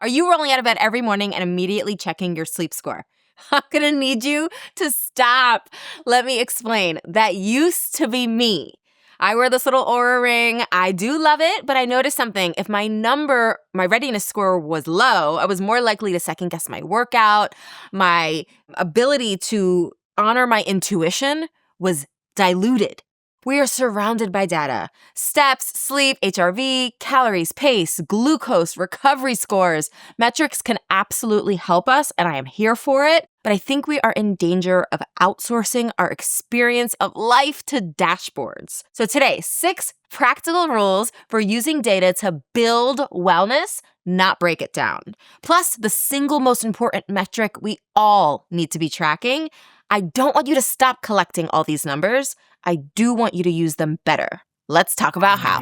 Are you rolling out of bed every morning and immediately checking your sleep score? I'm gonna need you to stop. Let me explain. That used to be me. I wear this little Oura ring. I do love it, but I noticed something. If my readiness score was low, I was more likely to second guess my workout. My ability to honor my intuition was diluted. We are surrounded by data. Steps, sleep, HRV, calories, pace, glucose, recovery scores. Metrics can absolutely help us, and I am here for it. But I think we are in danger of outsourcing our experience of life to dashboards. So today, 6 practical rules for using data to build wellness, not break it down. Plus, the single most important metric we all need to be tracking. I don't want you to stop collecting all these numbers. I do want you to use them better. Let's talk about how.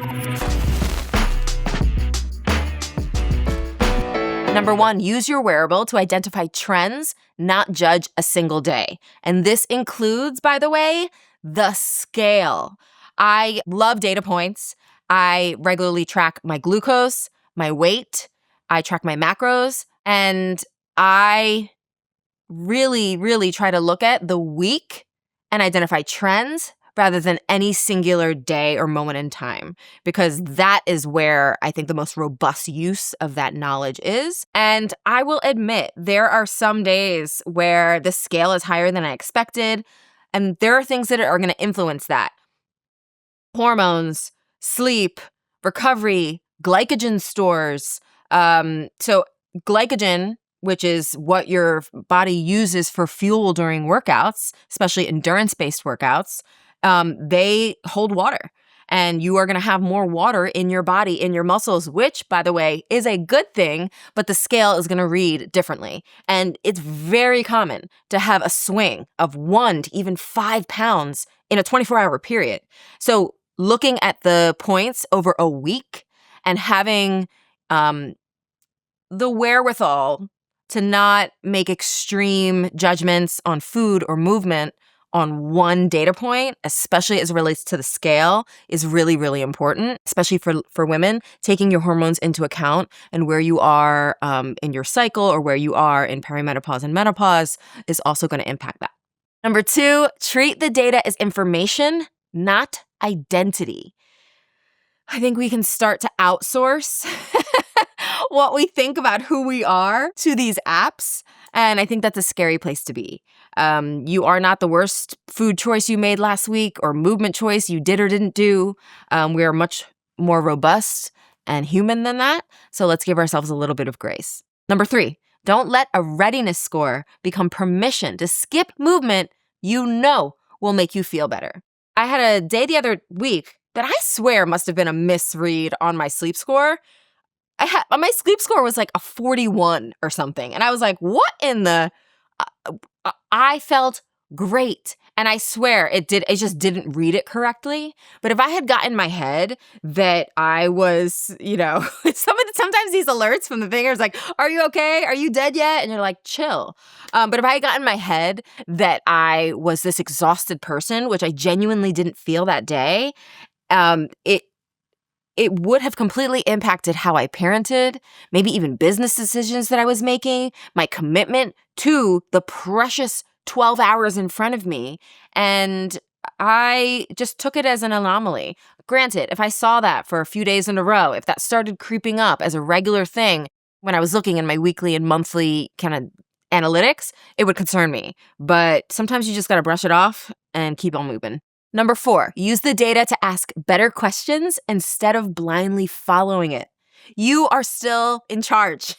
Number 1, use your wearable to identify trends, not judge a single day. And this includes, by the way, the scale. I love data points. I regularly track my glucose, my weight. I track my macros. And I really try to look at the week and identify trends rather than any singular day or moment in time, because that is where I think the most robust use of that knowledge is. And I will admit, there are some days where the scale is higher than I expected, and there are things that are going to influence that. Hormones, sleep, recovery, glycogen stores. So glycogen, which is what your body uses for fuel during workouts, especially endurance-based workouts, they hold water. And you are going to have more water in your body, in your muscles, which, by the way, is a good thing, but the scale is going to read differently. And it's very common to have a swing of 1 to even 5 pounds in a 24-hour period. So looking at the points over a week and having the wherewithal to not make extreme judgments on food or movement on one data point, especially as it relates to the scale, is really important, especially for women. Taking your hormones into account and where you are in your cycle or where you are in perimenopause and menopause is also going to impact that. Number 2, treat the data as information, not identity. I think we can start to outsource what we think about who we are to these apps. And I think that's a scary place to be. You are not the worst food choice you made last week or movement choice you did or didn't do. We are much more robust and human than that. So let's give ourselves a little bit of grace. Number 3, don't let a readiness score become permission to skip movement you know will make you feel better. I had a day the other week that I swear must have been a misread on my sleep score. My sleep score was like a 41 or something. And I was like, what in the... I felt great. And I swear it just didn't read it correctly. But if I had gotten in my head that I was, sometimes these alerts from the thing is like, are you okay? Are you dead yet? And you're like, chill. But if I had gotten in my head that I was this exhausted person, which I genuinely didn't feel that day, it would have completely impacted how I parented, maybe even business decisions that I was making, my commitment to the precious 12 hours in front of me. And I just took it as an anomaly. Granted, if I saw that for a few days in a row, if that started creeping up as a regular thing when I was looking in my weekly and monthly kind of analytics, it would concern me. But sometimes you just got to brush it off and keep on moving. Number 4, use the data to ask better questions instead of blindly following it. You are still in charge.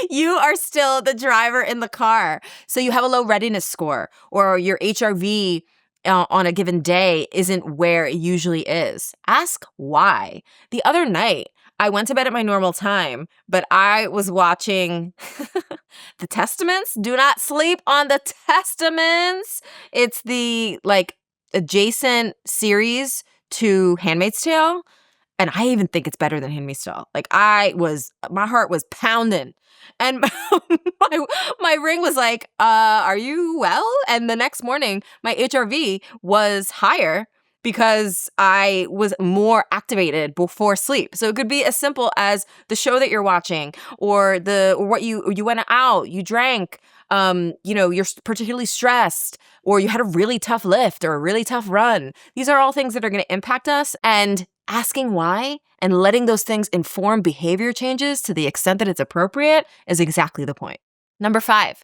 You are still the driver in the car. So you have a low readiness score or your HRV on a given day isn't where it usually is. Ask why. The other night, I went to bed at my normal time, but I was watching The Testaments. Do not sleep on The Testaments. It's the adjacent series to Handmaid's Tale. And I even think it's better than Handmaid's Tale. My heart was pounding. And my ring was like, are you well? And the next morning, my HRV was higher. because I was more activated before sleep. So it could be as simple as the show that you're watching, or what you went out, you drank, you're particularly stressed, or you had a really tough lift or a really tough run. These are all things that are going to impact us, and asking why and letting those things inform behavior changes to the extent that it's appropriate is exactly the point. Number 5.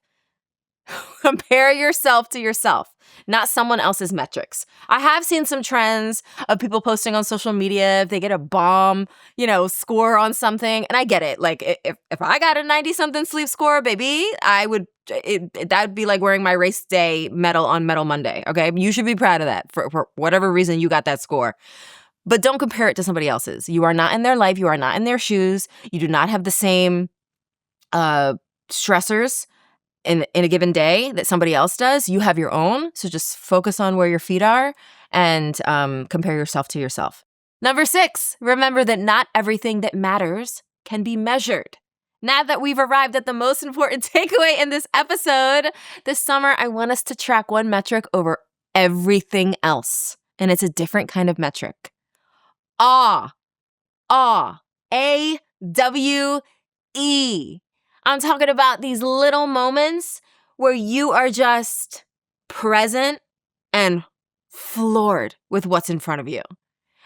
Compare yourself to yourself, not someone else's metrics. I have seen some trends of people posting on social media if they get a bomb, score on something. And I get it. Like if I got a 90-something sleep score, baby, that'd be like wearing my race day medal on Medal Monday. Okay. You should be proud of that for whatever reason you got that score. But don't compare it to somebody else's. You are not in their life. You are not in their shoes. You do not have the same stressors in a given day that somebody else does. You have your own. So just focus on where your feet are and compare yourself to yourself. Number 6, remember that not everything that matters can be measured. Now that we've arrived at the most important takeaway in this episode, this summer I want us to track one metric over everything else. And it's a different kind of metric. Awe. A-W-E. I'm talking about these little moments where you are just present and floored with what's in front of you.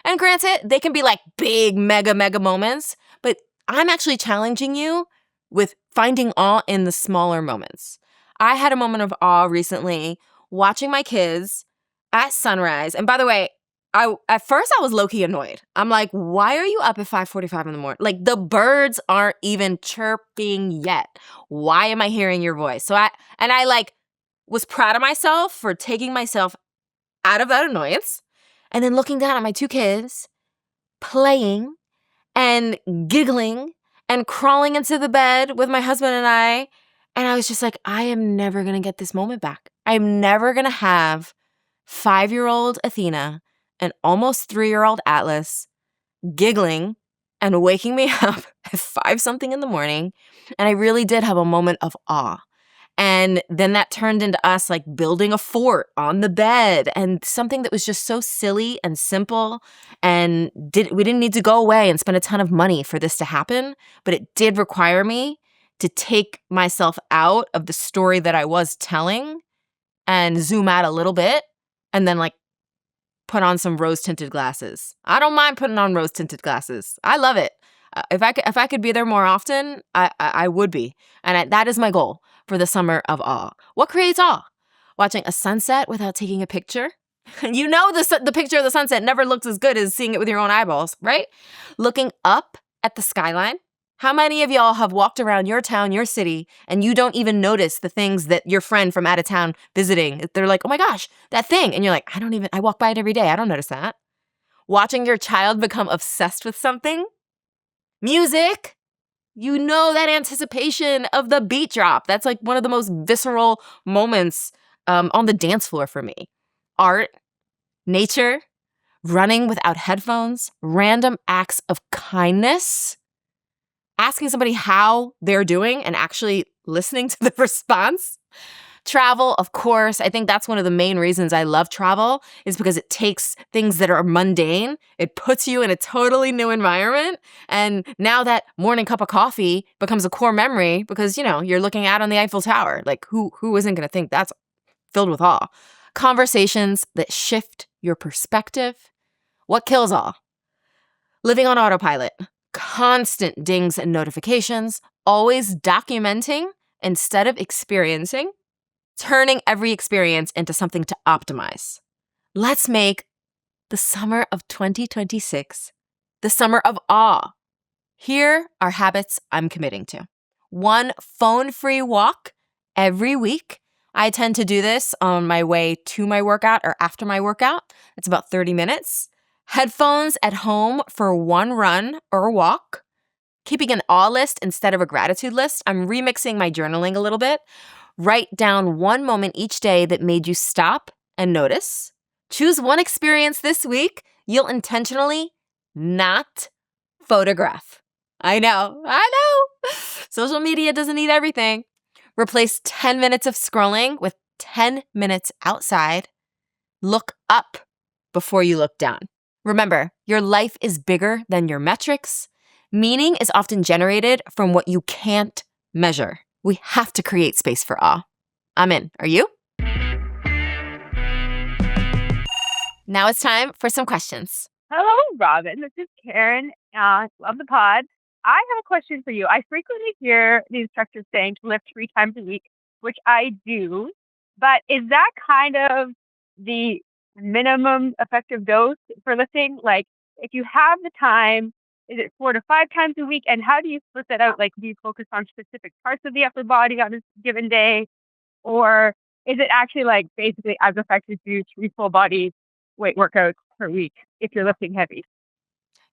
And granted, they can be like big, mega moments, but I'm actually challenging you with finding awe in the smaller moments. I had a moment of awe recently watching my kids at sunrise. And by the way, at first I was low-key annoyed. I'm like, why are you up at 5:45 in the morning? Like, the birds aren't even chirping yet. Why am I hearing your voice? So I was proud of myself for taking myself out of that annoyance and then looking down at my 2 kids playing and giggling and crawling into the bed with my husband and I. And I was just like, I am never going to get this moment back. I'm never going to have 5-year-old Athena and almost 3-year-old Atlas giggling and waking me up at 5-something in the morning. And I really did have a moment of awe. And then that turned into us like building a fort on the bed, and something that was just so silly and simple. And we didn't need to go away and spend a ton of money for this to happen, but it did require me to take myself out of the story that I was telling and zoom out a little bit and then like put on some rose-tinted glasses. I don't mind putting on rose-tinted glasses. I love it. If I could be there more often, I would be. And that is my goal for the summer of awe. What creates awe? Watching a sunset without taking a picture. You know the picture of the sunset never looks as good as seeing it with your own eyeballs, right? Looking up at the skyline. How many of y'all have walked around your town, your city, and you don't even notice the things that your friend from out of town visiting, they're like, oh my gosh, that thing. And you're like, I walk by it every day. I don't notice that. Watching your child become obsessed with something. Music. You know that anticipation of the beat drop. That's like one of the most visceral moments on the dance floor for me. Art, nature, running without headphones, random acts of kindness, asking somebody how they're doing and actually listening to the response. Travel, of course. I think that's one of the main reasons I love travel, is because it takes things that are mundane, it puts you in a totally new environment. And now that morning cup of coffee becomes a core memory because, you're looking out on the Eiffel Tower. Like who isn't going to think that's filled with awe? Conversations that shift your perspective. What kills awe? Living on autopilot. Constant dings and notifications, always documenting instead of experiencing, turning every experience into something to optimize. Let's make the summer of 2026 the summer of awe. Here are habits I'm committing to. 1 phone-free walk every week. I tend to do this on my way to my workout or after my workout. It's about 30 minutes. Headphones at home for 1 run or walk. Keeping an awe list instead of a gratitude list. I'm remixing my journaling a little bit. Write down 1 moment each day that made you stop and notice. Choose 1 experience this week you'll intentionally not photograph. I know. Social media doesn't need everything. Replace 10 minutes of scrolling with 10 minutes outside. Look up before you look down. Remember, your life is bigger than your metrics. Meaning is often generated from what you can't measure. We have to create space for awe. I'm in. Are you? Now it's time for some questions. Hello, Robin. This is Karen. Love the pod. I have a question for you. I frequently hear the instructors saying to lift 3 times a week, which I do. But is that kind of the minimum effective dose for lifting? Like, if you have the time, is it 4 to 5 times a week? And how do you split that out? Like, do you focus on specific parts of the upper body on a given day? Or is it actually like basically as effective to do 3 full body weight workouts per week if you're lifting heavy?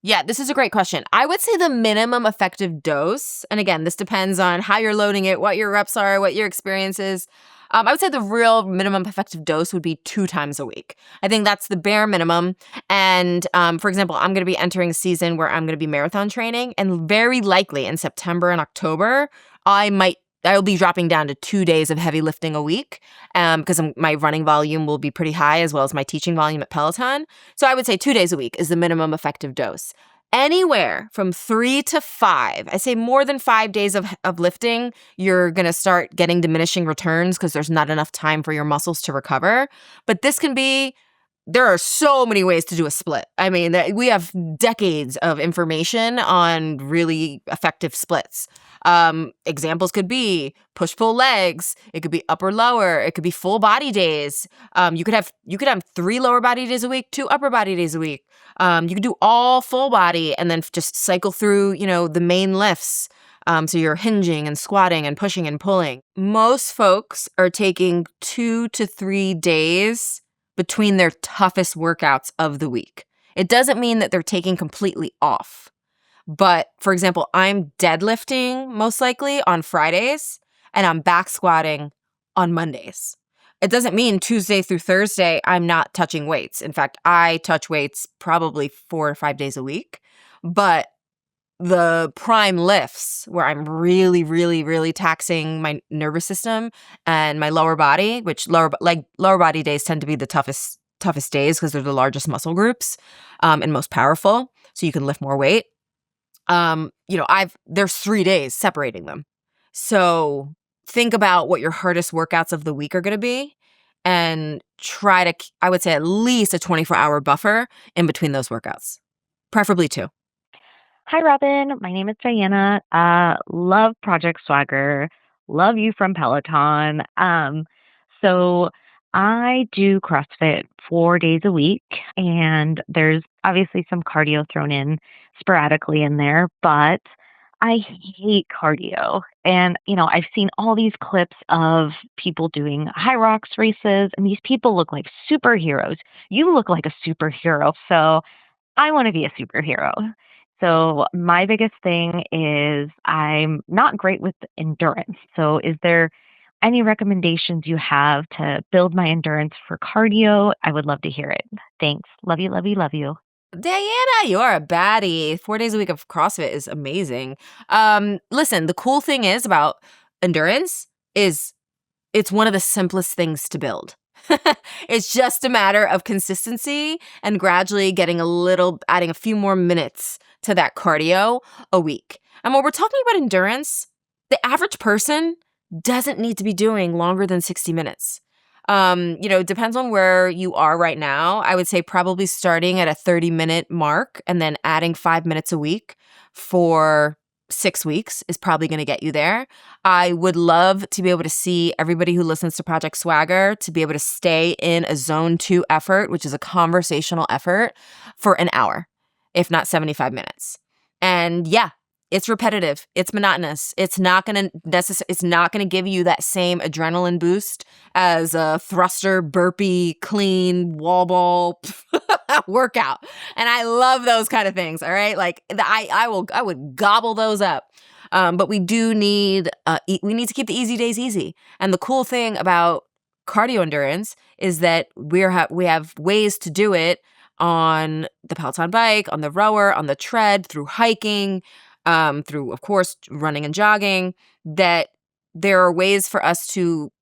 Yeah, this is a great question. I would say the minimum effective dose, and again, this depends on how you're loading it, what your reps are, what your experience is. I would say the real minimum effective dose would be 2 times a week. I think that's the bare minimum. And for example, I'm going to be entering a season where I'm going to be marathon training, and very likely in September and October, I'll be dropping down to 2 days of heavy lifting a week because my running volume will be pretty high as well as my teaching volume at Peloton. So I would say 2 days a week is the minimum effective dose. Anywhere from 3 to 5, I say more than 5 days of lifting, you're going to start getting diminishing returns because there's not enough time for your muscles to recover. But there are so many ways to do a split. I mean, we have decades of information on really effective splits. Examples could be push-pull legs. It could be upper lower. It could be full body days. You could have 3 lower body days a week, 2 upper body days a week. You could do all full body and then just cycle through, the main lifts. So you're hinging and squatting and pushing and pulling. Most folks are taking 2 to 3 days between their toughest workouts of the week. It doesn't mean that they're taking completely off. But for example, I'm deadlifting most likely on Fridays and I'm back squatting on Mondays. It doesn't mean Tuesday through Thursday I'm not touching weights. In fact, I touch weights probably 4 or 5 days a week. But the prime lifts where I'm really, really, really taxing my nervous system and my lower body, which lower body days tend to be the toughest days because they're the largest muscle groups and most powerful. So you can lift more weight. There's 3 days separating them. So think about what your hardest workouts of the week are going to be and try to, I would say at least a 24-hour buffer in between those workouts, preferably 2. Hi, Robin. My name is Diana. Love Project Swagger. Love you from Peloton. So I do CrossFit 4 days a week, and there's obviously some cardio thrown in sporadically in there, but I hate cardio. And, I've seen all these clips of people doing high rocks races, and these people look like superheroes. You look like a superhero, so I want to be a superhero. So my biggest thing is I'm not great with endurance. So is there any recommendations you have to build my endurance for cardio? I would love to hear it. Thanks. Love you, love you, love you. Diana, you are a baddie. 4 days a week of CrossFit is amazing. Listen, the cool thing is about endurance is it's one of the simplest things to build. It's just a matter of consistency and gradually adding a few more minutes to that cardio a week. And when we're talking about endurance, the average person doesn't need to be doing longer than 60 minutes. It depends on where you are right now. I would say probably starting at a 30-minute mark and then adding 5 minutes a week for 6 weeks is probably going to get you there. I would love to be able to see everybody who listens to Project Swagger to be able to stay in a zone 2 effort, which is a conversational effort, for an hour, if not 75 minutes. And yeah, it's repetitive. It's monotonous. It's not going to give you that same adrenaline boost as a thruster, burpee, clean, wall ball workout. And I love those kind of things. All right. Like I would gobble those up. But we do need, we need to keep the easy days easy. And the cool thing about cardio endurance is that we have ways to do it on the Peloton bike, on the rower, on the tread, through hiking, through, of course, running and jogging, that there are ways for us to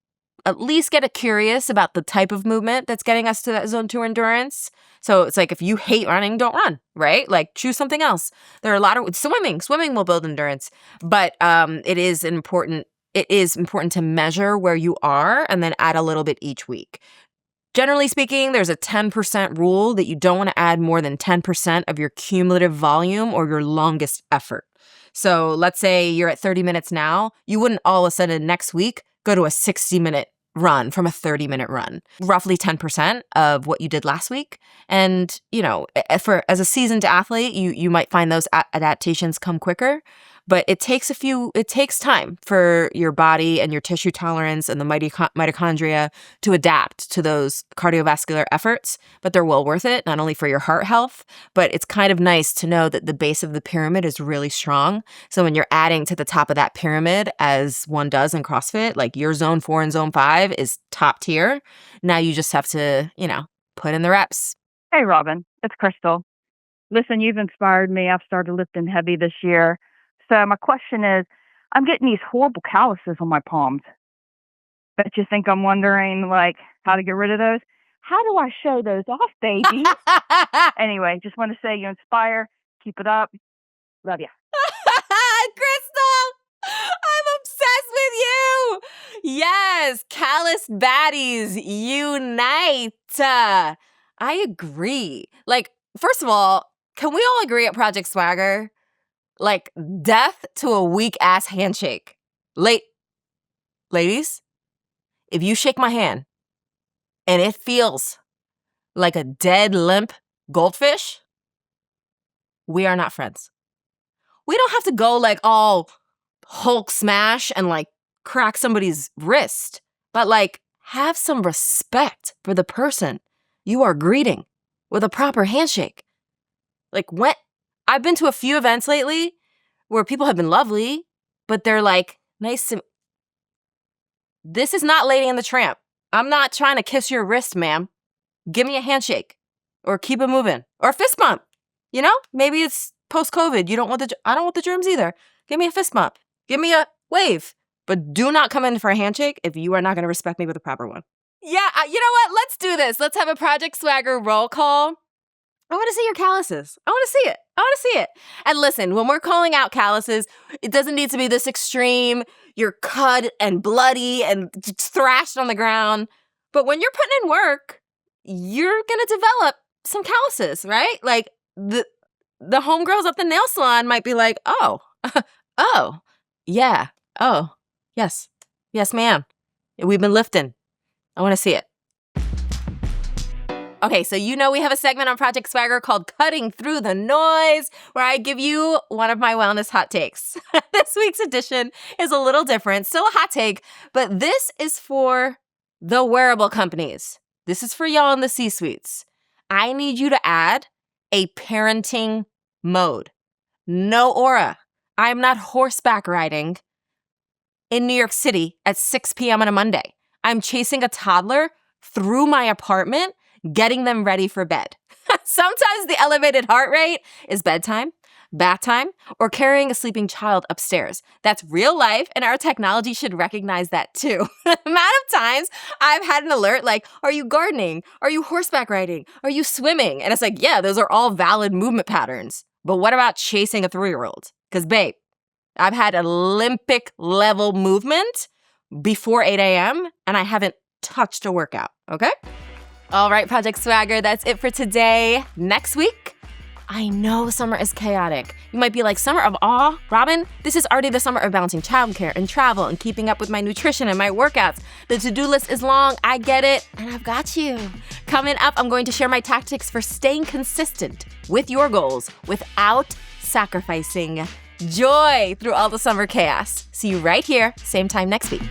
at least get curious about the type of movement that's getting us to that zone 2 endurance. So it's like if you hate running, don't run, right? Like choose something else. There are a lot of swimming. Swimming will build endurance, but it is important to measure where you are and then add a little bit each week. Generally speaking, there's a 10% rule that you don't want to add more than 10% of your cumulative volume or your longest effort. So let's say you're at 30 minutes now. You wouldn't all of a sudden next week go to a 60-minute run from a 30-minute run. Roughly 10% of what you did last week. And, as a seasoned athlete, you might find those adaptations come quicker. But it takes time for your body and your tissue tolerance and the mitochondria to adapt to those cardiovascular efforts. But they're well worth it, not only for your heart health, but it's kind of nice to know that the base of the pyramid is really strong. So when you're adding to the top of that pyramid, as one does in CrossFit, like your zone 4 and zone 5 is top tier. Now you just have to, put in the reps. Hey, Robin, it's Crystal. Listen, you've inspired me. I've started lifting heavy this year. So my question is, I'm getting these horrible calluses on my palms. Bet you think I'm wondering, how to get rid of those? How do I show those off, baby? Anyway, just want to say you inspire. Keep it up. Love ya. Crystal, I'm obsessed with you. Yes, Callous baddies unite. I agree. First of all, can we all agree at Project Swagger? Death to a weak-ass handshake. Ladies, if you shake my hand and it feels like a dead, limp goldfish, we are not friends. We don't have to go all Hulk smash and crack somebody's wrist, but have some respect for the person you are greeting with a proper handshake. I've been to a few events lately where people have been lovely, but they're nice to... This is not Lady and the Tramp. I'm not trying to kiss your wrist, ma'am. Give me a handshake or keep it moving or a fist bump. Maybe it's post-COVID. I don't want the germs either. Give me a fist bump. Give me a wave. But do not come in for a handshake if you are not going to respect me with a proper one. Yeah, you know what? Let's do this. Let's have a Project Swagger roll call. I want to see your calluses. I want to see it. And listen, when we're calling out calluses, it doesn't need to be this extreme. You're cut and bloody and thrashed on the ground. But when you're putting in work, you're going to develop some calluses, right? The homegirls at the nail salon might be like, oh, yeah, oh, yes, ma'am. We've been lifting. I want to see it. Okay, so we have a segment on Project Swagger called Cutting Through the Noise, where I give you one of my wellness hot takes. This week's edition is a little different, still a hot take, but this is for the wearable companies. This is for y'all in the C-suites. I need you to add a parenting mode. No Oura. I am not horseback riding in New York City at 6 p.m. on a Monday. I'm chasing a toddler through my apartment, getting them ready for bed. Sometimes the elevated heart rate is bedtime, bath time, or carrying a sleeping child upstairs. That's real life, and our technology should recognize that too. The amount of times I've had an alert are you gardening? Are you horseback riding? Are you swimming? And it's yeah, those are all valid movement patterns. But what about chasing a 3-year-old? Because babe, I've had Olympic level movement before 8 a.m. and I haven't touched a workout, okay? All right, Project Swagger, that's it for today. Next week, I know summer is chaotic. You might be like, summer of awe? Robin, this is already the summer of balancing childcare and travel and keeping up with my nutrition and my workouts. The to-do list is long, I get it, and I've got you. Coming up, I'm going to share my tactics for staying consistent with your goals without sacrificing joy through all the summer chaos. See you right here, same time next week.